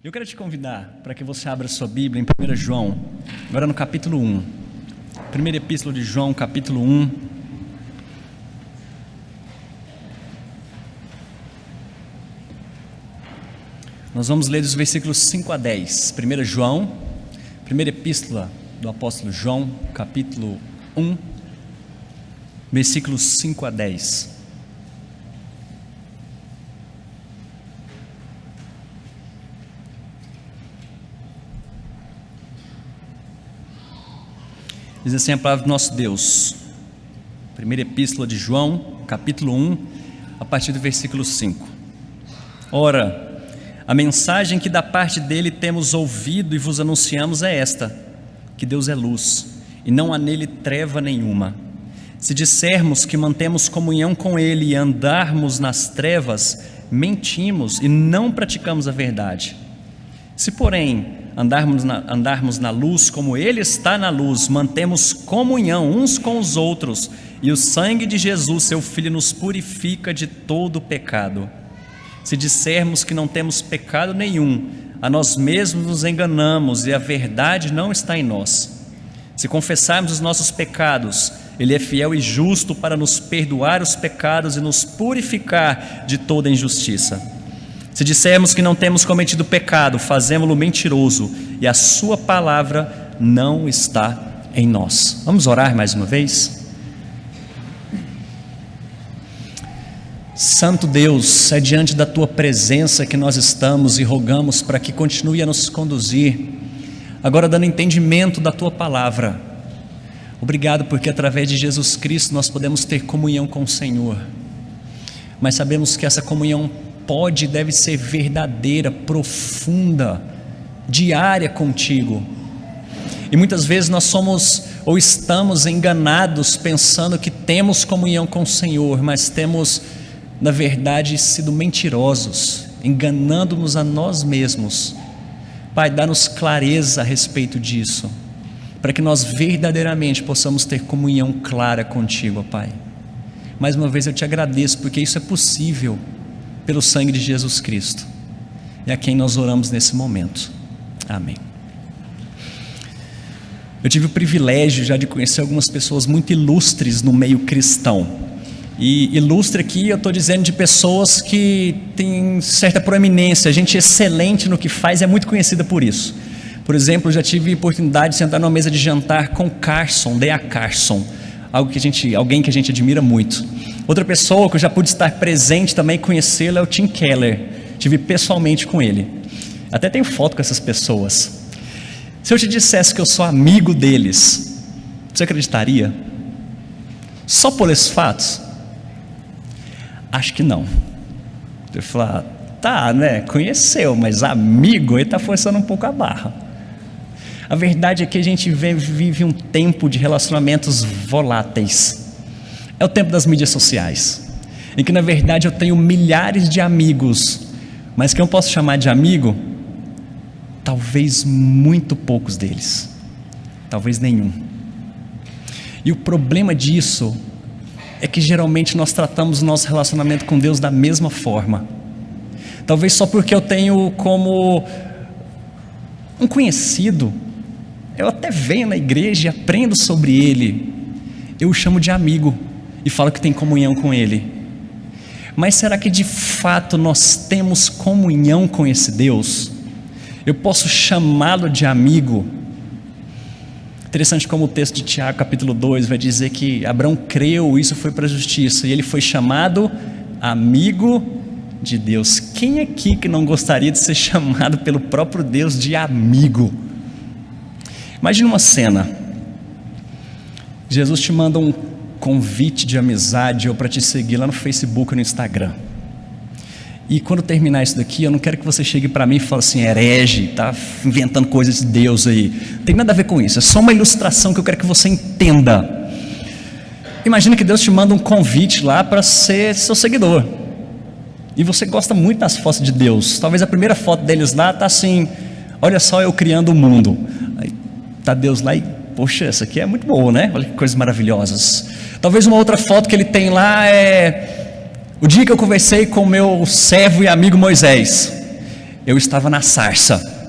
Eu quero te convidar para que você abra sua Bíblia em 1 João, agora no capítulo 1. Primeira Epístola de João, capítulo 1. Nós vamos ler dos versículos 5 a 10. 1 João, primeira Epístola do apóstolo João, capítulo 1, versículos 5 a 10. Diz assim a palavra do nosso Deus, primeira Epístola de João, capítulo 1, a partir do versículo 5. Ora, a mensagem que da parte dele temos ouvido e vos anunciamos é esta: que Deus é luz, e não há nele treva nenhuma. Se dissermos que mantemos comunhão com ele e andarmos nas trevas, mentimos e não praticamos a verdade. Se, porém, andarmos na luz como ele está na luz, mantemos comunhão uns com os outros, e o sangue de Jesus, seu Filho, nos purifica de todo o pecado. Se dissermos que não temos pecado nenhum, a nós mesmos nos enganamos e a verdade não está em nós. Se confessarmos os nossos pecados, ele é fiel e justo para nos perdoar os pecados e nos purificar de toda injustiça. Se dissermos que não temos cometido pecado, fazemo-lo mentiroso e a sua palavra não está em nós. Vamos orar mais uma vez? Santo Deus, é diante da tua presença que nós estamos e rogamos para que continue a nos conduzir, agora dando entendimento da tua palavra. Obrigado porque através de Jesus Cristo nós podemos ter comunhão com o Senhor, mas sabemos que essa comunhão pode e deve ser verdadeira, profunda, diária contigo. E muitas vezes nós somos ou estamos enganados pensando que temos comunhão com o Senhor, mas temos na verdade sido mentirosos, enganando-nos a nós mesmos. Pai, dá-nos clareza a respeito disso, para que nós verdadeiramente possamos ter comunhão clara contigo, Pai. Mais uma vez eu te agradeço porque isso é possível pelo sangue de Jesus Cristo, e a quem nós oramos nesse momento. Amém. Eu tive o privilégio já de conhecer algumas pessoas muito ilustres no meio cristão, e ilustre aqui eu estou dizendo de pessoas que têm certa proeminência, gente excelente no que faz, é muito conhecida por isso. Por exemplo, eu já tive a oportunidade de sentar numa mesa de jantar com Carson, D.A. Carson, alguém que a gente admira muito. Outra pessoa que eu já pude estar presente também, conhecê-la, é o Tim Keller. Tive pessoalmente com ele. Até tenho foto com essas pessoas. Se eu te dissesse que eu sou amigo deles, você acreditaria? Só por esses fatos? Acho que não. Eu falar, tá, né? Conheceu, mas amigo, ele está forçando um pouco a barra. A verdade é que a gente vive um tempo de relacionamentos voláteis. É o tempo das mídias sociais, em que na verdade eu tenho milhares de amigos, mas que eu posso chamar de amigo, talvez muito poucos deles, talvez nenhum. E o problema disso é que geralmente nós tratamos o nosso relacionamento com Deus da mesma forma. Talvez só porque eu tenho como um conhecido, eu até venho na igreja e aprendo sobre ele, eu o chamo de amigo e falo que tem comunhão com ele. Mas será que de fato nós temos comunhão com esse Deus? Eu posso chamá-lo de amigo? Interessante como o texto de Tiago capítulo 2 vai dizer que Abraão creu, isso foi para a justiça, e ele foi chamado amigo de Deus. Quem aqui que não gostaria de ser chamado pelo próprio Deus de amigo? Imagina uma cena: Jesus te manda um convite de amizade ou para te seguir lá no Facebook ou no Instagram, e quando terminar isso daqui, eu não quero que você chegue para mim e fale assim, herege, tá inventando coisas de Deus aí. Não tem nada a ver com isso, é só uma ilustração que eu quero que você entenda. Imagina que Deus te manda um convite lá para ser seu seguidor, e você gosta muito das fotos de Deus. Talvez a primeira foto deles lá tá assim: olha só eu criando o mundo. Aí tá Deus lá e, poxa, essa aqui é muito boa, né? Olha que coisas maravilhosas. Talvez uma outra foto que ele tem lá é o dia que eu conversei com o meu servo e amigo Moisés. eu estava na sarça.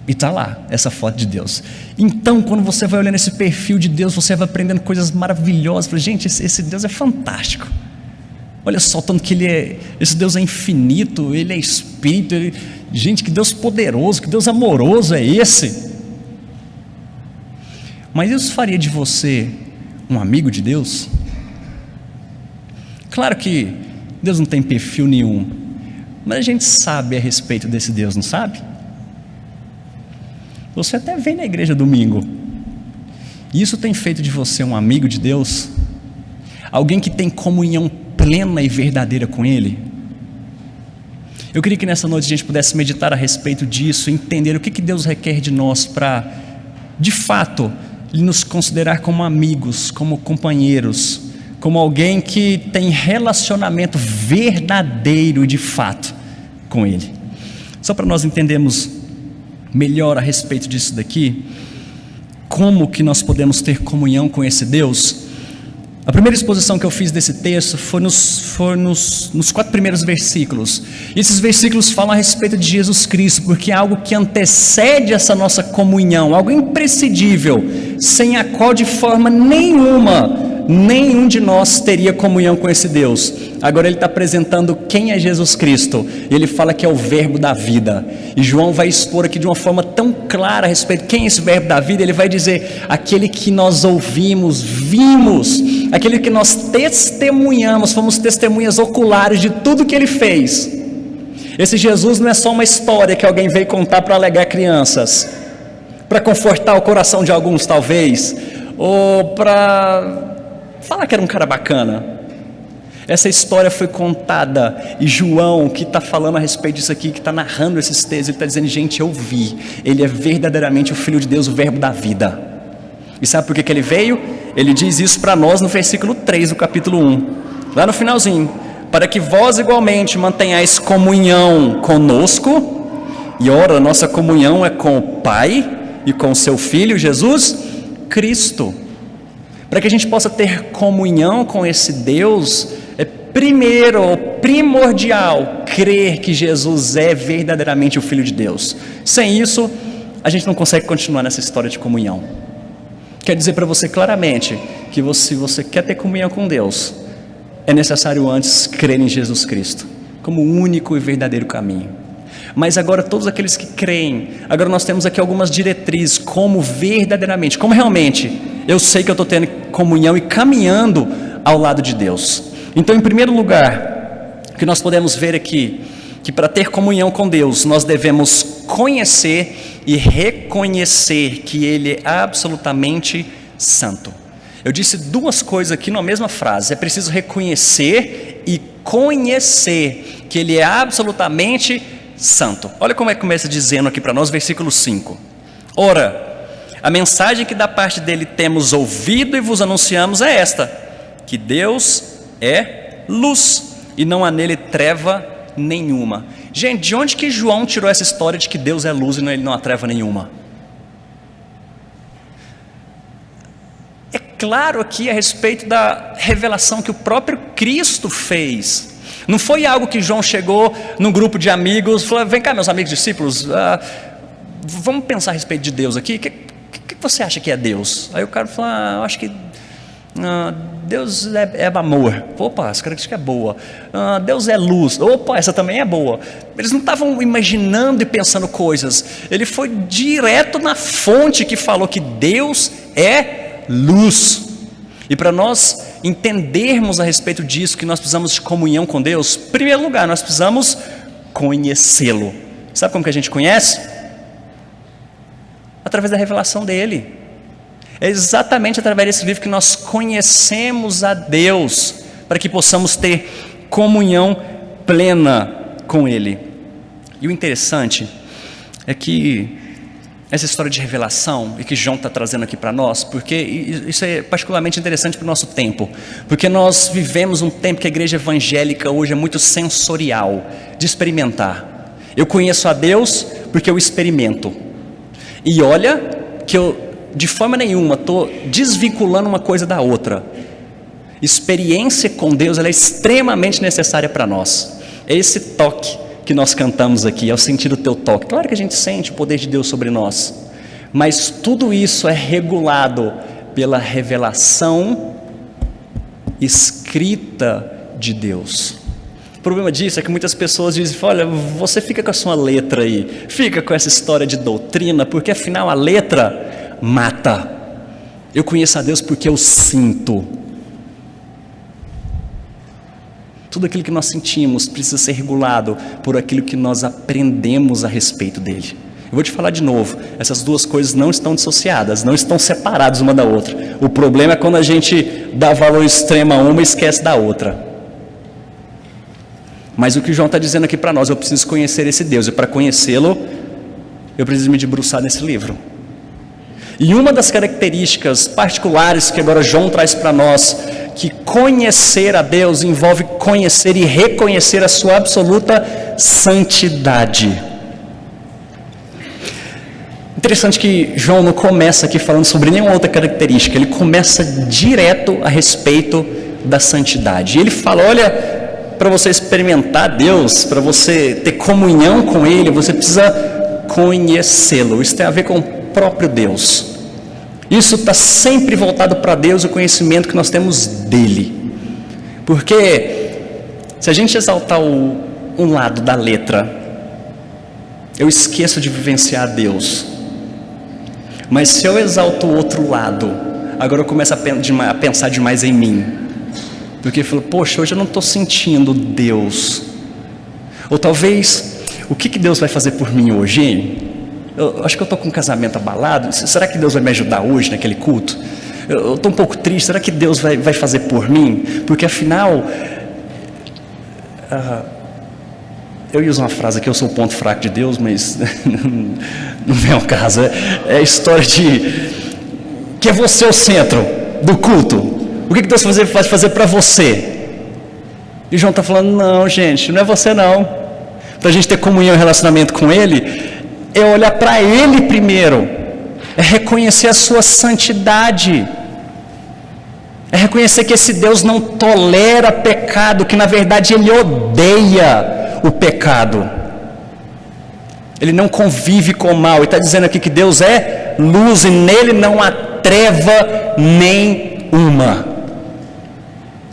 E está lá, essa foto de Deus. Então, quando você vai olhando esse perfil de Deus, você vai aprendendo coisas maravilhosas. Fala, gente, esse Deus é fantástico. Olha só, tanto que esse Deus é infinito, Ele é Espírito. Gente, que Deus poderoso, que Deus amoroso é esse? Mas isso faria de você um amigo de Deus? Claro que Deus não tem perfil nenhum, mas a gente sabe a respeito desse Deus, não sabe? Você até vem na igreja domingo. E isso tem feito de você um amigo de Deus? Alguém que tem comunhão plena e verdadeira com Ele? Eu queria que nessa noite a gente pudesse meditar a respeito disso, entender o que Deus requer de nós para, de fato, nos considerar como amigos, como companheiros, como alguém que tem relacionamento verdadeiro de fato com Ele. Só para nós entendermos melhor a respeito disso daqui, como que nós podemos ter comunhão com esse Deus? A primeira exposição que eu fiz desse texto foi nos 4 primeiros versículos. E esses versículos falam a respeito de Jesus Cristo, porque é algo que antecede essa nossa comunhão, algo imprescindível, sem a qual de forma nenhuma nenhum de nós teria comunhão com esse Deus. Agora ele está apresentando quem é Jesus Cristo. Ele fala que é o verbo da vida, e João vai expor aqui de uma forma tão clara a respeito de quem é esse verbo da vida. Ele vai dizer, aquele que nós ouvimos, vimos, aquele que nós testemunhamos, fomos testemunhas oculares de tudo que ele fez. Esse Jesus não é só uma história que alguém veio contar para alegrar crianças, para confortar o coração de alguns talvez, ou para falar que era um cara bacana. Essa história foi contada, e João, que está falando a respeito disso aqui, que está narrando esses textos, ele está dizendo, gente, eu vi, ele é verdadeiramente o Filho de Deus, o verbo da vida. E sabe por que ele veio? Ele diz isso para nós no versículo 3 do capítulo 1, lá no finalzinho, para que vós igualmente mantenhais comunhão conosco. E ora, nossa comunhão é com o Pai e com o seu Filho Jesus Cristo. Para que a gente possa ter comunhão com esse Deus, é primeiro, primordial, crer que Jesus é verdadeiramente o Filho de Deus. Sem isso, a gente não consegue continuar nessa história de comunhão. Quero dizer para você claramente que se você quer ter comunhão com Deus, é necessário antes crer em Jesus Cristo como o único e verdadeiro caminho. Mas agora todos aqueles que creem, agora nós temos aqui algumas diretrizes, como verdadeiramente, como realmente eu sei que eu estou tendo comunhão e caminhando ao lado de Deus. Então, em primeiro lugar, o que nós podemos ver aqui, que para ter comunhão com Deus, nós devemos conhecer e reconhecer que Ele é absolutamente santo. Eu disse 2 coisas aqui na mesma frase, é preciso reconhecer e conhecer que Ele é absolutamente santo. Olha como é que começa dizendo aqui para nós, versículo 5. Ora, a mensagem que da parte dele temos ouvido e vos anunciamos é esta, que Deus é luz e não há nele treva nenhuma. Gente, de onde que João tirou essa história de que Deus é luz e ele não há treva nenhuma? É claro aqui a respeito da revelação que o próprio Cristo fez. Não foi algo que João chegou num grupo de amigos, falou, vem cá meus amigos discípulos, vamos pensar a respeito de Deus aqui, o que você acha que é Deus? Aí o cara falou, eu acho que Deus é amor. Opa, essa característica é boa. Deus é luz. Opa, essa também é boa. Eles não estavam imaginando e pensando coisas, ele foi direto na fonte que falou que Deus é luz. E para nós entendermos a respeito disso, que nós precisamos de comunhão com Deus, em primeiro lugar, nós precisamos conhecê-lo. Sabe como que a gente conhece? Através da revelação dele. É exatamente através desse livro que nós conhecemos a Deus, para que possamos ter comunhão plena com Ele. E o interessante é que essa história de revelação, e que João está trazendo aqui para nós, porque isso é particularmente interessante para o nosso tempo, porque nós vivemos um tempo que a igreja evangélica hoje é muito sensorial, de experimentar. Eu conheço a Deus porque eu experimento. E olha que eu, de forma nenhuma, estou desvinculando uma coisa da outra. Experiência com Deus, ela é extremamente necessária para nós. É esse toque que nós cantamos aqui, ao sentir o teu toque. Claro que a gente sente o poder de Deus sobre nós, mas tudo isso é regulado pela revelação escrita de Deus. O problema disso é que muitas pessoas dizem: olha, você fica com a sua letra aí, fica com essa história de doutrina, porque afinal a letra mata. Eu conheço a Deus porque eu sinto. Tudo aquilo que nós sentimos precisa ser regulado por aquilo que nós aprendemos a respeito dele. Eu vou te falar de novo, essas duas coisas não estão dissociadas, não estão separadas uma da outra. O problema é quando a gente dá valor extremo a uma e esquece da outra. Mas o que João está dizendo aqui para nós: eu preciso conhecer esse Deus, e para conhecê-lo, eu preciso me debruçar nesse livro. E uma das características particulares que agora João traz para nós, que conhecer a Deus envolve conhecer e reconhecer a sua absoluta santidade. Interessante que João não começa aqui falando sobre nenhuma outra característica, ele começa direto a respeito da santidade. E ele fala: olha, para você experimentar Deus, para você ter comunhão com Ele, você precisa conhecê-lo. Isso tem a ver com o próprio Deus. Isso está sempre voltado para Deus, o conhecimento que nós temos dele. Porque se a gente exaltar um lado da letra, eu esqueço de vivenciar Deus. Mas se eu exalto o outro lado, agora eu começo a pensar demais em mim. Porque eu falo: poxa, hoje eu não estou sentindo Deus. Ou talvez, o que Deus vai fazer por mim hoje, hein? Eu acho que eu estou com um casamento abalado. Será que Deus vai me ajudar hoje naquele culto? Eu estou um pouco triste. Será que Deus vai fazer por mim? Porque afinal, eu ia usar uma frase aqui: eu sou o ponto fraco de Deus, mas não é o caso. É a história de que é você o centro do culto. O que Deus vai fazer para você? E João está falando: não, gente, não é você não. Para a gente ter comunhão e relacionamento com Ele, é olhar para Ele primeiro, é reconhecer a sua santidade, é reconhecer que esse Deus não tolera pecado, que na verdade Ele odeia o pecado, Ele não convive com o mal. Ele está dizendo aqui que Deus é luz e nele não há treva nenhuma.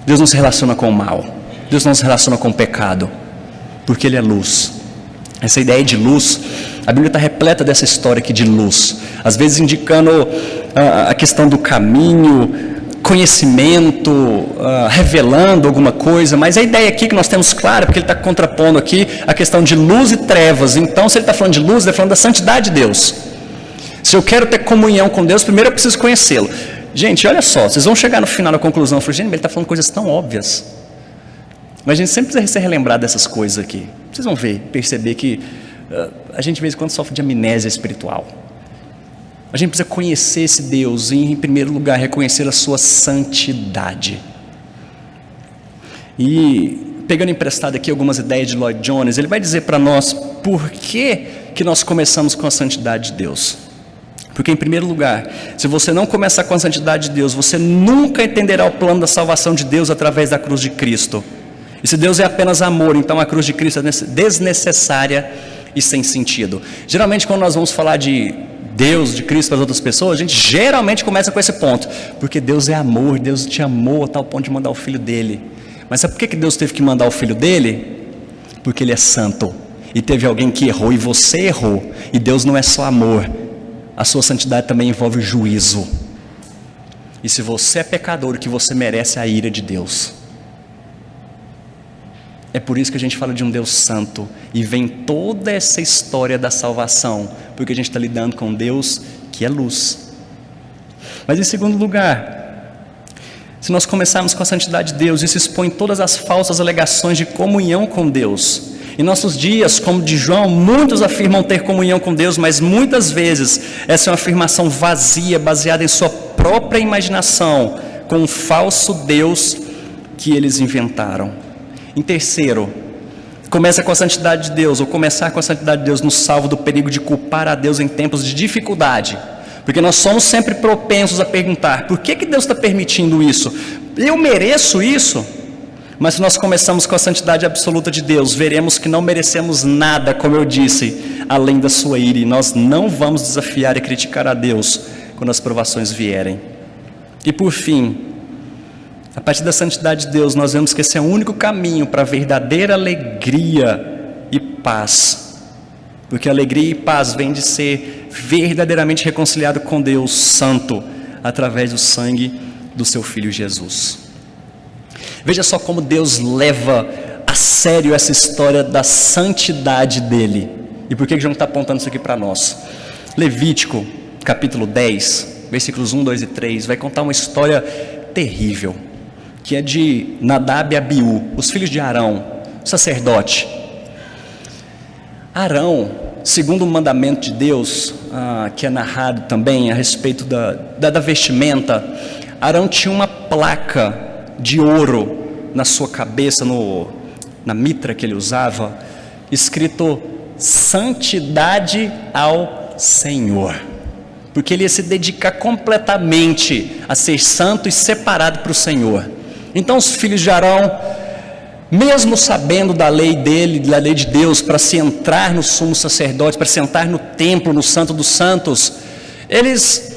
Deus não se relaciona com o mal, Deus não se relaciona com o pecado, porque Ele é luz. Essa ideia de luz, a Bíblia está repleta dessa história aqui de luz, às vezes indicando a questão do caminho, conhecimento, revelando alguma coisa, mas a ideia aqui que nós temos clara, porque ele está contrapondo aqui a questão de luz e trevas. Então, se ele está falando de luz, ele está falando da santidade de Deus. Se eu quero ter comunhão com Deus, primeiro eu preciso conhecê-lo. Gente, olha só, vocês vão chegar no final da conclusão, gente, ele está falando coisas tão óbvias, mas a gente sempre precisa ser relembrado dessas coisas aqui. Vocês vão perceber que a gente de vez em quando sofre de amnésia espiritual. A gente precisa conhecer esse Deus e, em primeiro lugar, reconhecer a sua santidade. E, pegando emprestado aqui algumas ideias de Lloyd Jones, ele vai dizer para nós por que nós começamos com a santidade de Deus. Porque, em primeiro lugar, se você não começar com a santidade de Deus, você nunca entenderá o plano da salvação de Deus através da cruz de Cristo. E se Deus é apenas amor, então a cruz de Cristo é desnecessária e sem sentido. Geralmente, quando nós vamos falar de Deus, de Cristo para as outras pessoas, a gente geralmente começa com esse ponto: porque Deus é amor, Deus te amou a tal ponto de mandar o Filho dele. Mas sabe por que Deus teve que mandar o Filho dele? Porque Ele é santo, e teve alguém que errou, e você errou. E Deus não é só amor, a sua santidade também envolve juízo. E se você é pecador, o que você merece é a ira de Deus. É por isso que a gente fala de um Deus santo, e vem toda essa história da salvação, porque a gente está lidando com Deus que é luz. Mas em segundo lugar, se nós começarmos com a santidade de Deus, isso expõe todas as falsas alegações de comunhão com Deus. Em nossos dias, como de João, muitos afirmam ter comunhão com Deus, mas muitas vezes essa é uma afirmação vazia, baseada em sua própria imaginação, com um falso Deus que eles inventaram. Em terceiro, começa com a santidade de Deus, ou começar com a santidade de Deus nos salva do perigo de culpar a Deus em tempos de dificuldade. Porque nós somos sempre propensos a perguntar: por que Deus está permitindo isso? Eu mereço isso? Mas se nós começamos com a santidade absoluta de Deus, veremos que não merecemos nada, como eu disse, além da sua ira. E nós não vamos desafiar e criticar a Deus quando as provações vierem. E por fim, a partir da santidade de Deus, nós vemos que esse é o único caminho para a verdadeira alegria e paz. Porque alegria e paz vem de ser verdadeiramente reconciliado com Deus Santo, através do sangue do seu Filho Jesus. Veja só como Deus leva a sério essa história da santidade dele. E por que João está apontando isso aqui para nós? Levítico, capítulo 10, versículos 1, 2 e 3, vai contar uma história terrível, que é de Nadab e Abiú, os filhos de Arão, sacerdote. Arão, segundo o mandamento de Deus, que é narrado também a respeito da vestimenta, Arão tinha uma placa de ouro na sua cabeça, na mitra que ele usava, escrito santidade ao Senhor, porque ele ia se dedicar completamente a ser santo e separado para o Senhor. Então os filhos de Arão, mesmo sabendo da lei dele, da lei de Deus, para se entrar no sumo sacerdote, para se entrar no templo, no santo dos santos, eles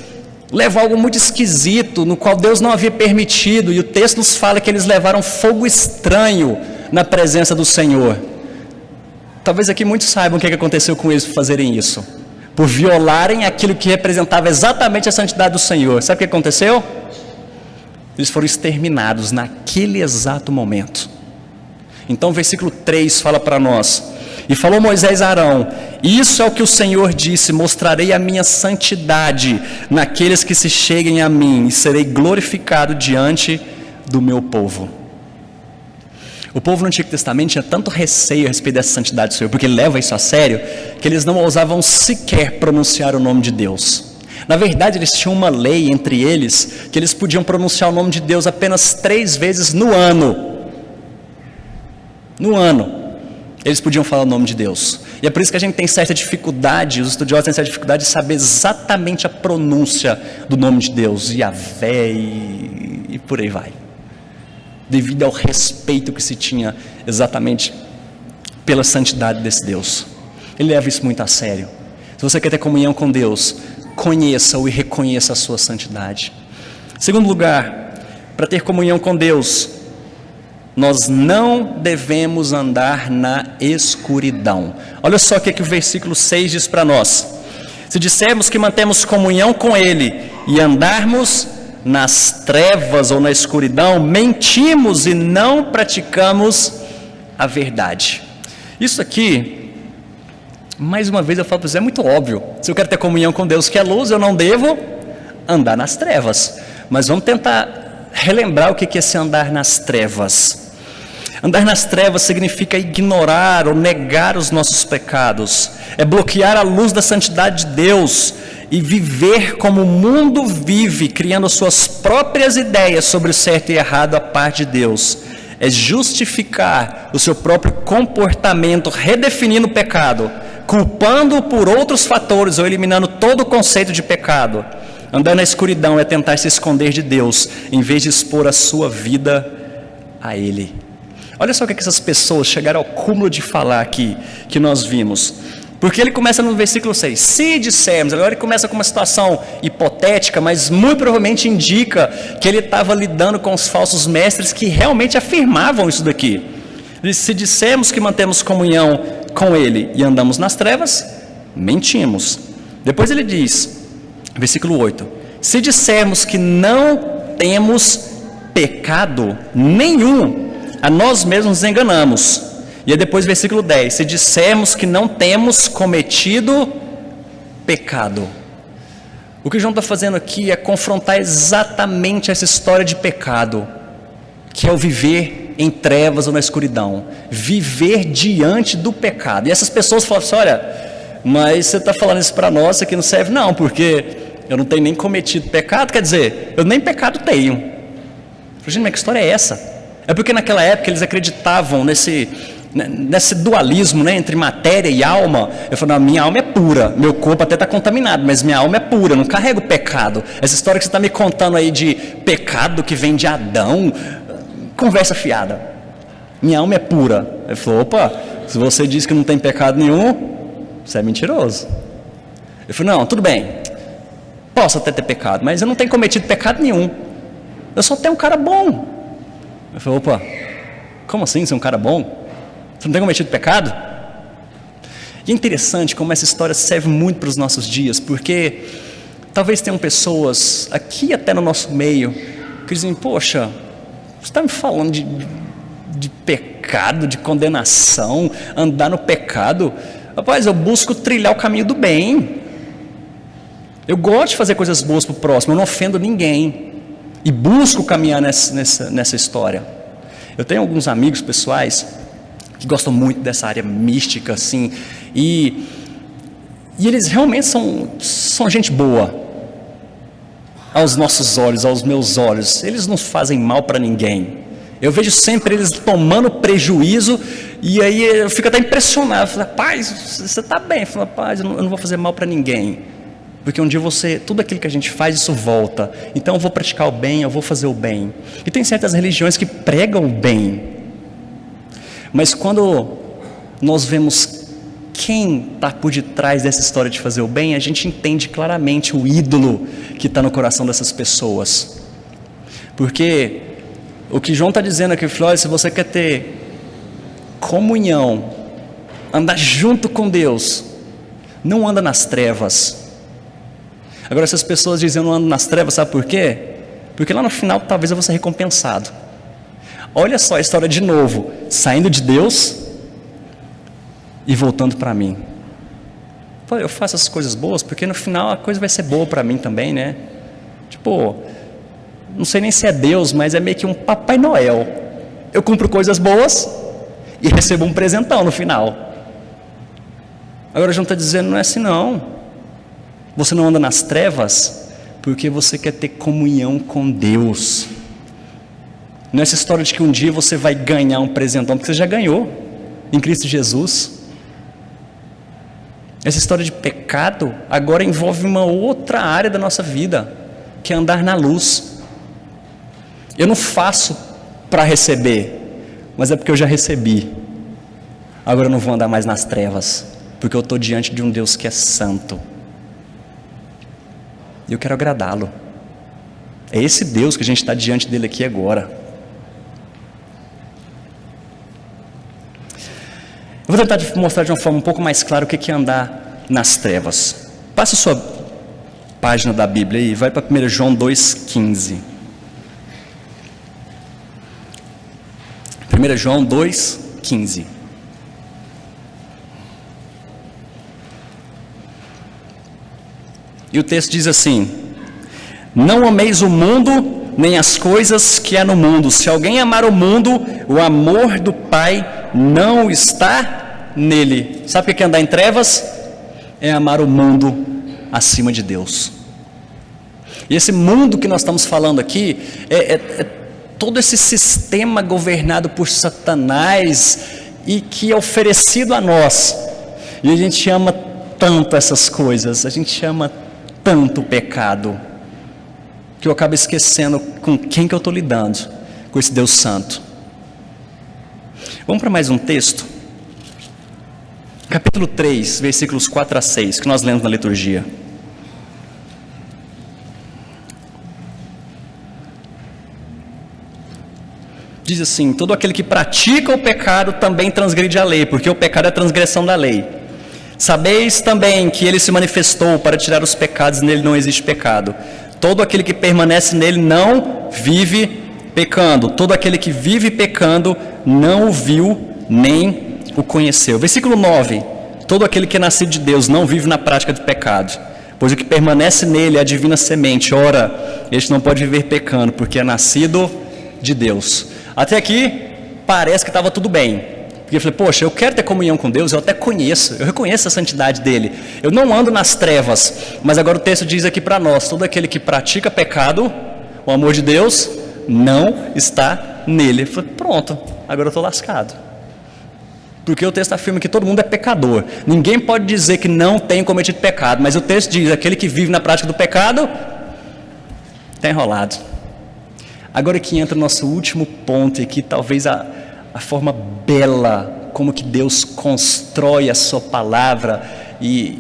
levam algo muito esquisito, no qual Deus não havia permitido, e o texto nos fala que eles levaram fogo estranho na presença do Senhor. Talvez aqui muitos saibam o que aconteceu com eles por fazerem isso, por violarem aquilo que representava exatamente a santidade do Senhor. Sabe o que aconteceu? Eles foram exterminados naquele exato momento. Então o versículo 3 fala para nós: e falou Moisés a Arão: isso é o que o Senhor disse, mostrarei a minha santidade naqueles que se cheguem a mim, e serei glorificado diante do meu povo. O povo no Antigo Testamento tinha tanto receio a respeito dessa santidade do Senhor, porque ele leva isso a sério, que eles não ousavam sequer pronunciar o nome de Deus. Na verdade, eles tinham uma lei entre eles, que eles podiam pronunciar o nome de Deus apenas 3 vezes no ano. No ano eles podiam falar o nome de Deus. E é por isso que a gente tem certa dificuldade, os estudiosos têm certa dificuldade de saber exatamente a pronúncia do nome de Deus, Yahvé e por aí vai, devido ao respeito que se tinha exatamente pela santidade desse Deus. Ele leva isso muito a sério. Se você quer ter comunhão com Deus, conheça-o e reconheça a sua santidade. Segundo lugar, para ter comunhão com Deus, nós não devemos andar na escuridão. Olha só o que o versículo 6 diz para nós: se dissermos que mantemos comunhão com Ele e andarmos nas trevas ou na escuridão, mentimos e não praticamos a verdade. Isso aqui, mais uma vez eu falo para você, é muito óbvio. Se eu quero ter comunhão com Deus que é luz, eu não devo andar nas trevas. Mas vamos tentar relembrar o que é esse andar nas trevas. Andar nas trevas significa ignorar ou negar os nossos pecados, é bloquear a luz da santidade de Deus e viver como o mundo vive, criando suas próprias ideias sobre o certo e errado à parte de Deus. É justificar o seu próprio comportamento, redefinindo o pecado, culpando-o por outros fatores ou eliminando todo o conceito de pecado. Andar na escuridão é tentar se esconder de Deus, em vez de expor a sua vida a Ele. Olha só o que essas pessoas chegaram ao cúmulo de falar aqui, que nós vimos. Porque ele começa no versículo 6, se dissermos, agora ele começa com uma situação hipotética, mas muito provavelmente indica que ele estava lidando com os falsos mestres que realmente afirmavam isso daqui. Ele diz, se dissermos que mantemos comunhão com Ele e andamos nas trevas, mentimos. Depois ele diz, versículo 8, se dissermos que não temos pecado nenhum, a nós mesmos nos enganamos. E aí depois versículo 10, se dissermos que não temos cometido pecado. O que João está fazendo aqui é confrontar exatamente essa história de pecado, que é o viver em trevas ou na escuridão, viver diante do pecado. E essas pessoas falam assim, olha, mas você está falando isso para nós, isso aqui não serve não, porque eu não tenho nem cometido pecado, quer dizer, eu nem pecado tenho. Eu falei, gente, mas que história é essa? É porque naquela época eles acreditavam nesse dualismo, né, entre matéria e alma. Eu falo, não, minha alma é pura, meu corpo até está contaminado, mas minha alma é pura, não carrego pecado. Essa história que você está me contando aí de pecado que vem de Adão, conversa fiada. minha alma é pura. Ele falou, opa, se você diz que não tem pecado nenhum, você é mentiroso. Ele falou, não, tudo bem, posso até ter pecado, mas eu não tenho cometido pecado nenhum, eu só tenho um cara bom. Ele falou, opa, como assim você é um cara bom? Você não tem cometido pecado? E é interessante como essa história serve muito para os nossos dias, porque talvez tenham pessoas aqui até no nosso meio que dizem, poxa, você está me falando de pecado, de condenação, andar no pecado? Rapaz, eu busco trilhar o caminho do bem, eu gosto de fazer coisas boas para o próximo, eu não ofendo ninguém, e busco caminhar nessa história. Eu tenho alguns amigos pessoais que gostam muito dessa área mística, assim, e eles realmente são gente boa, aos nossos olhos, aos meus olhos. Eles não fazem mal para ninguém. Eu vejo sempre eles tomando prejuízo, e aí eu fico até impressionado. Eu falo, rapaz, você está bem? Eu falo, rapaz, eu não vou fazer mal para ninguém, porque um dia tudo aquilo que a gente faz, isso volta. Então eu vou praticar o bem, eu vou fazer o bem. E tem certas religiões que pregam o bem, mas quando nós vemos quem está por detrás dessa história de fazer o bem, a gente entende claramente o ídolo que está no coração dessas pessoas. Porque o que João está dizendo aqui, Flávio, se você quer ter comunhão, andar junto com Deus, não anda nas trevas. Agora, essas pessoas dizem, eu não ando nas trevas, sabe por quê? Porque lá no final talvez eu vou ser recompensado. Olha só a história de novo, saindo de Deus e voltando para mim. Pô, eu faço essas coisas boas porque no final a coisa vai ser boa para mim também, né? Tipo, não sei nem se é Deus, mas é meio que um Papai Noel. Eu cumpro coisas boas e recebo um presentão no final. Agora João está dizendo, não é assim não. Você não anda nas trevas porque você quer ter comunhão com Deus. Não é essa história de que um dia você vai ganhar um presentão, porque você já ganhou em Cristo Jesus. Essa história de pecado agora envolve uma outra área da nossa vida, que é andar na luz. Eu não faço para receber, mas é porque eu já recebi. Agora eu não vou andar mais nas trevas, porque eu estou diante de um Deus que é santo, e eu quero agradá-lo. É esse Deus que a gente está diante dele aqui agora. Eu vou tentar mostrar de uma forma um pouco mais clara o que é andar nas trevas. Passa a sua página da Bíblia aí, vai para 1 João 2,15. 1 João 2,15. E o texto diz assim: não ameis o mundo, nem as coisas que há no mundo. Se alguém amar o mundo, o amor do Pai não está nele. Sabe o que é andar em trevas? É amar o mundo acima de Deus. E esse mundo que nós estamos falando aqui é todo esse sistema governado por Satanás e que é oferecido a nós. E a gente ama tanto essas coisas, a gente ama tanto o pecado, que eu acabo esquecendo com quem que eu estou lidando, com esse Deus santo. Vamos para mais um texto, capítulo 3, versículos 4 a 6, que nós lemos na liturgia. Diz assim: todo aquele que pratica o pecado também transgride a lei, porque o pecado é a transgressão da lei. Sabeis também que ele se manifestou para tirar os pecados, e nele não existe pecado. Todo aquele que permanece nele não vive pecando. Todo aquele que vive pecando não o viu nem o conheceu. Versículo 9: todo aquele que é nascido de Deus não vive na prática de pecado, pois o que permanece nele é a divina semente. Ora, este não pode viver pecando, porque é nascido de Deus. Até aqui parece que estava tudo bem, porque eu falei, poxa, eu quero ter comunhão com Deus, eu até conheço, eu reconheço a santidade dele, eu não ando nas trevas. Mas agora o texto diz aqui para nós: todo aquele que pratica pecado, o amor de Deus não está nele. Eu falei, pronto, agora eu estou lascado, porque o texto afirma que todo mundo é pecador, ninguém pode dizer que não tem cometido pecado, mas o texto diz: aquele que vive na prática do pecado está enrolado. Agora que entra o nosso último ponto aqui, talvez a a forma bela como que Deus constrói a sua palavra e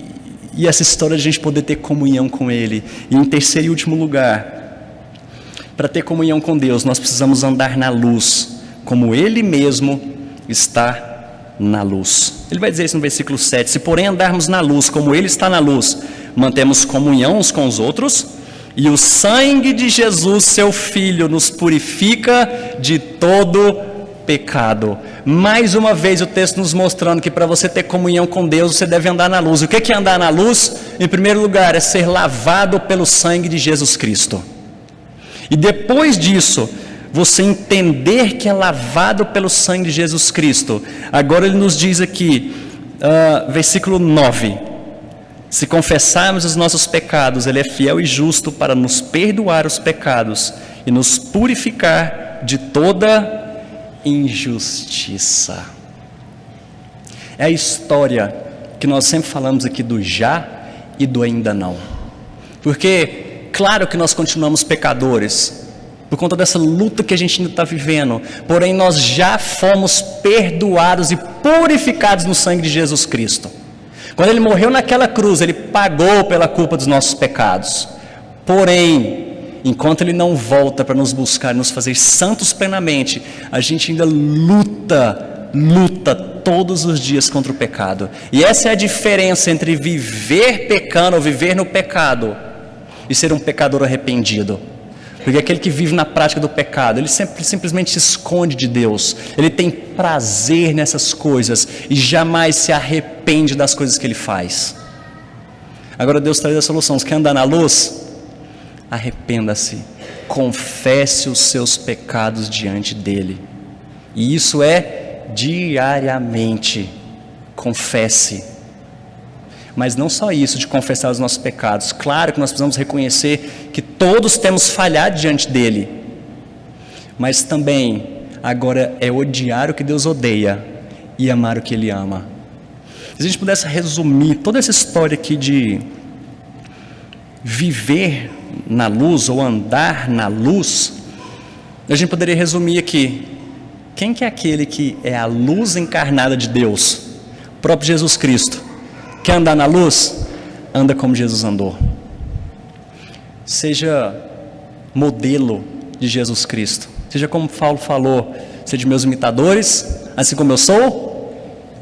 essa história de a gente poder ter comunhão com Ele. E em terceiro e último lugar, para ter comunhão com Deus, nós precisamos andar na luz, como Ele mesmo está na luz. Ele vai dizer isso no versículo 7, se porém andarmos na luz, como Ele está na luz, mantemos comunhão uns com os outros, e o sangue de Jesus, seu Filho, nos purifica de todo pecado. Mais uma vez o texto nos mostrando que para você ter comunhão com Deus, você deve andar na luz. O que é andar na luz? Em primeiro lugar, é ser lavado pelo sangue de Jesus Cristo. E depois disso, você entender que é lavado pelo sangue de Jesus Cristo. Agora ele nos diz aqui, versículo 9: se confessarmos os nossos pecados, Ele é fiel e justo para nos perdoar os pecados e nos purificar de toda injustiça. É a história que nós sempre falamos aqui do já e do ainda não. Porque, claro que nós continuamos pecadores, por conta dessa luta que a gente ainda está vivendo, porém nós já fomos perdoados e purificados no sangue de Jesus Cristo. Quando Ele morreu naquela cruz, Ele pagou pela culpa dos nossos pecados. Porém, enquanto Ele não volta para nos buscar, nos fazer santos plenamente, a gente ainda luta todos os dias contra o pecado. E essa é a diferença entre viver pecando ou viver no pecado e ser um pecador arrependido. Porque aquele que vive na prática do pecado, ele simplesmente se esconde de Deus. Ele tem prazer nessas coisas e jamais se arrepende das coisas que ele faz. Agora Deus traz a solução. Você quer andar na luz? Arrependa-se, confesse os seus pecados diante dele, e isso é diariamente. Confesse, mas não só isso de confessar os nossos pecados. Claro que nós precisamos reconhecer que todos temos falhado diante dele, mas também agora é odiar o que Deus odeia e amar o que Ele ama. Se a gente pudesse resumir toda essa história aqui de viver na luz ou andar na luz, a gente poderia resumir aqui: quem que é aquele que é a luz encarnada de Deus? O próprio Jesus Cristo. Quer andar na luz? Anda como Jesus andou. Seja modelo de Jesus Cristo. Seja como Paulo falou: seja meus imitadores, assim como eu sou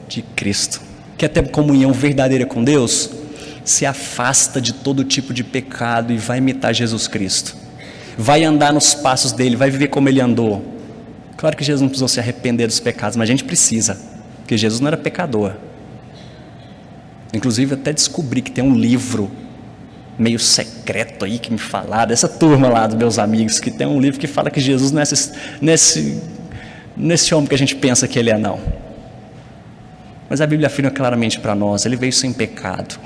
de Cristo. Quer ter comunhão verdadeira com Deus? Se afasta de todo tipo de pecado e vai imitar Jesus Cristo. Vai andar nos passos dele, vai viver como ele andou. Claro que Jesus não precisou se arrepender dos pecados, mas a gente precisa, porque Jesus não era pecador. Inclusive até descobri que tem um livro meio secreto aí que me falaram, dessa turma lá dos meus amigos, que tem um livro que fala que Jesus não é nesse homem que a gente pensa que ele é, não. Mas a Bíblia afirma claramente para nós: ele veio sem pecado.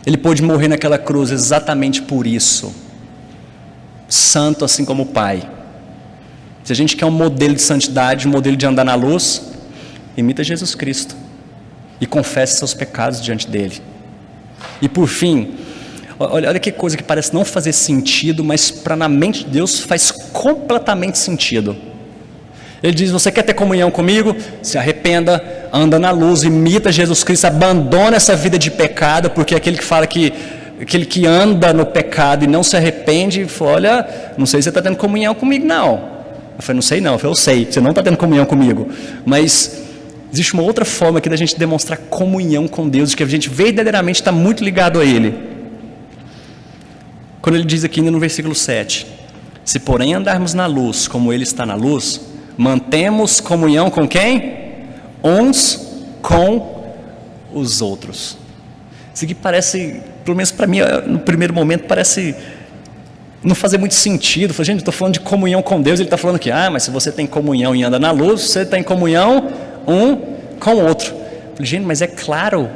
Ele pôde morrer naquela cruz exatamente por isso, santo assim como o Pai. Se a gente quer um modelo de santidade, um modelo de andar na luz, imita Jesus Cristo e confesse seus pecados diante dele. E por fim, olha que coisa que parece não fazer sentido, mas para na mente de Deus faz completamente sentido. Ele diz: você quer ter comunhão comigo? Se arrependa, anda na luz, imita Jesus Cristo, abandona essa vida de pecado, porque aquele que fala que aquele que anda no pecado e não se arrepende, fala: olha, não sei se você está tendo comunhão comigo, não. Eu falei: não sei não. Eu falei: eu sei, você não está tendo comunhão comigo. Mas existe uma outra forma aqui da gente demonstrar comunhão com Deus, de que a gente verdadeiramente está muito ligado a Ele. Quando ele diz aqui no versículo 7: se porém andarmos na luz, como Ele está na luz, mantemos comunhão com quem? Uns com os outros. Isso aqui parece, pelo menos para mim, no primeiro momento, parece não fazer muito sentido. Eu falei: gente, eu estou falando de comunhão com Deus. Ele está falando que, mas se você tem comunhão e anda na luz, você está em comunhão um com o outro. Eu falei: gente, mas é claro,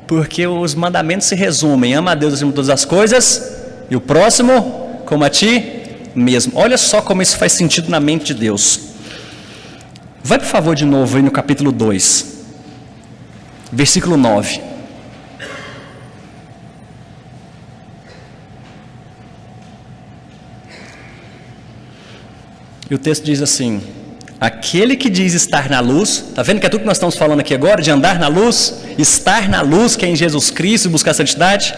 porque os mandamentos se resumem: ama a Deus acima de todas as coisas e o próximo como a ti mesmo. Olha só como isso faz sentido na mente de Deus. Vai por favor de novo aí no capítulo 2, versículo 9. E o texto diz assim: Aquele que diz estar na luz, está vendo que é tudo que nós estamos falando aqui agora, de andar na luz, estar na luz, que é em Jesus Cristo, e buscar a santidade?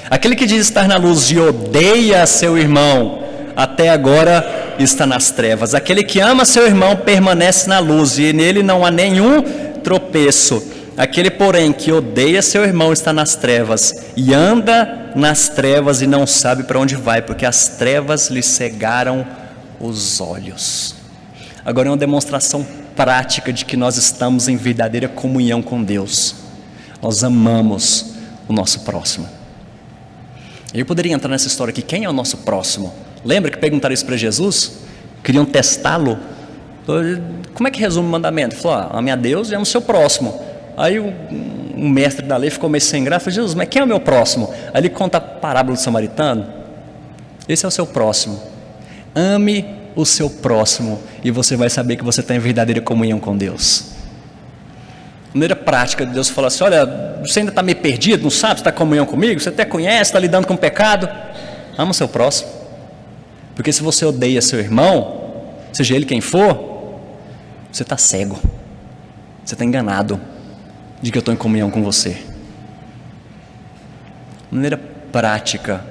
Aquele que diz estar na luz e odeia seu irmão, até agora está nas trevas. Aquele que ama seu irmão permanece na luz, e nele não há nenhum tropeço. Aquele, porém, que odeia seu irmão está nas trevas, e anda nas trevas e não sabe para onde vai, porque as trevas lhe cegaram os olhos. Agora é uma demonstração prática de que nós estamos em verdadeira comunhão com Deus. Nós amamos o nosso próximo. Eu poderia entrar nessa história aqui, quem é o nosso próximo? Lembra que perguntaram isso para Jesus? Queriam testá-lo. Como é que resume o mandamento? Ele falou, ame a Deus e ame o seu próximo. Aí um mestre da lei ficou meio sem graça, falou, Jesus, mas quem é o meu próximo? Aí ele conta a parábola do samaritano. Esse é o seu próximo. Ame o seu próximo e você vai saber que você está em verdadeira comunhão com Deus. De maneira prática, Deus fala assim, olha, você ainda está meio perdido, não sabe, você está em comunhão comigo, você até conhece, está lidando com o pecado. Ama o seu próximo. Porque se você odeia seu irmão, seja ele quem for, você está cego, você está enganado de que eu estou em comunhão com você. De maneira prática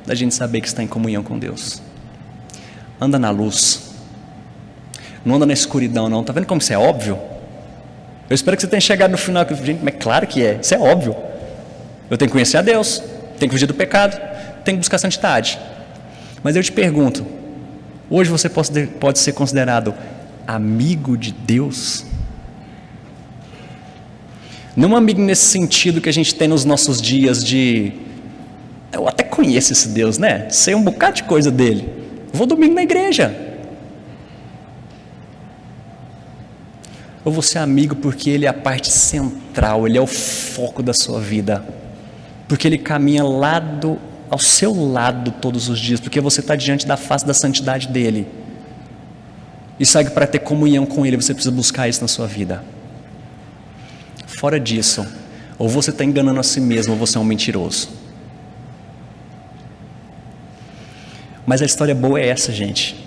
da gente saber que está em comunhão com Deus. Anda na luz, não anda na escuridão não. Está vendo como isso é óbvio? Eu espero que você tenha chegado no final, gente, mas claro que é, isso é óbvio. Eu tenho que conhecer a Deus, tenho que fugir do pecado, tenho que buscar a santidade. Mas eu te pergunto, hoje você pode ser considerado amigo de Deus? Não um amigo nesse sentido que a gente tem nos nossos dias de, eu até conheço esse Deus, né? Sei um bocado de coisa dele, vou domingo na igreja. Ou você é amigo porque ele é a parte central, ele é o foco da sua vida, porque ele caminha ao seu lado todos os dias, porque você está diante da face da santidade dele, e sabe que para ter comunhão com ele você precisa buscar isso na sua vida. Fora disso, ou você está enganando a si mesmo, ou você é um mentiroso. Mas a história boa é essa, gente,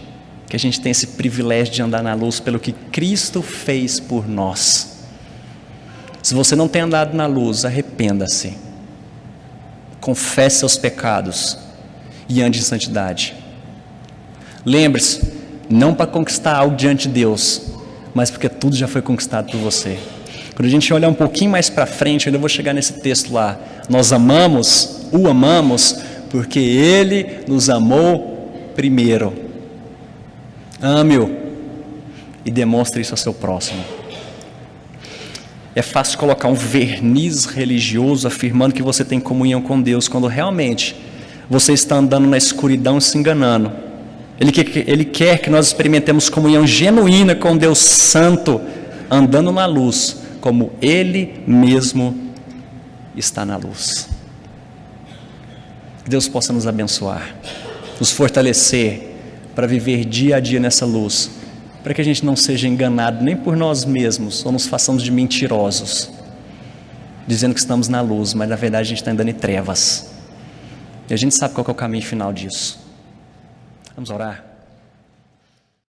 que a gente tem esse privilégio de andar na luz pelo que Cristo fez por nós. Se você não tem andado na luz, arrependa-se, confesse seus pecados e ande em santidade. Lembre-se, não para conquistar algo diante de Deus, mas porque tudo já foi conquistado por você. Quando a gente olhar um pouquinho mais para frente, eu ainda vou chegar nesse texto lá, nós o amamos porque Ele nos amou primeiro. Ame-o e demonstre isso ao seu próximo. É fácil colocar um verniz religioso afirmando que você tem comunhão com Deus, quando realmente você está andando na escuridão e se enganando. Ele quer que nós experimentemos comunhão genuína com Deus Santo, andando na luz, como Ele mesmo está na luz. Que Deus possa nos abençoar, nos fortalecer para viver dia a dia nessa luz, para que a gente não seja enganado nem por nós mesmos, ou nos façamos de mentirosos, dizendo que estamos na luz, mas na verdade a gente está andando em trevas, e a gente sabe qual que é o caminho final disso. Vamos orar?